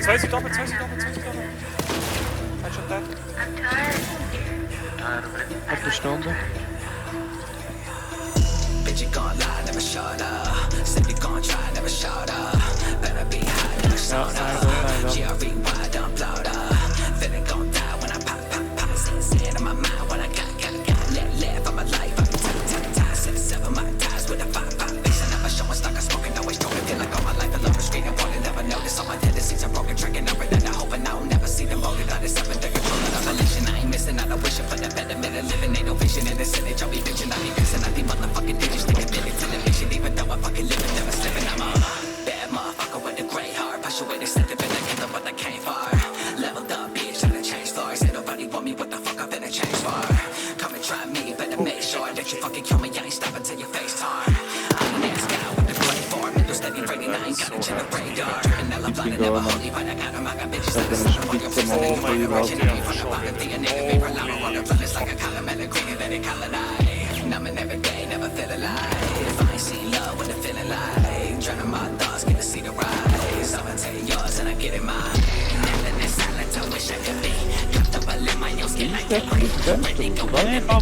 Zwei sind doppelt. Headshot dead. Hat eine Stunde. Bitch, you gon' lie, never shut up. Said you gon' try, never shut up. Better be high, never shut up. GRE wide, I'm blowed up. Feeling gon' die when I pop. Sin in my mind when I got. Live, I'm alive, I'm tie. Seven my ties with a 5. Facing up, I show us like I'm smoking, always talking. Feel like all my life, I love the street, I wanna never notice. All my tendencies are broken, tracking up, and I hope I never see them molded. I just haven't taken control of my religion. I ain't missing out, I'm wishing for the betterment of living. Ain't no vision in this image, I'll be bitching, I'll be pissing. I be motherfucking digits, nigga, billion television. Even though I fucking living, never slipping. I'm a bad motherfucker with a great heart. Push away the sentiment, I get what I came for. Leveled up, bitch, trying to change floors. Ain't nobody want me, what the fuck I'm finna change for? Come and try me, better make sure that you fucking kill me. I ain't stopping till your face torn. I'm an ass guy with the great form. Middle steady rating, I ain't got a generator. And I'm blind, never holy, but I got them. I got bitches that are stuck on your face. And they want to rush it. They from the bottom, the nigga be for lava. On the run, it's like a column and a green, and then they colonize. Numbing every day, never feel alive. I ain't seen love when the feeling like. Drowning my thoughts, get to see the rise. I'ma take yours and I get it mine. Nothing is silent, I wish I could be comfortable in my own skin. I can't breathe. Nee, bouw.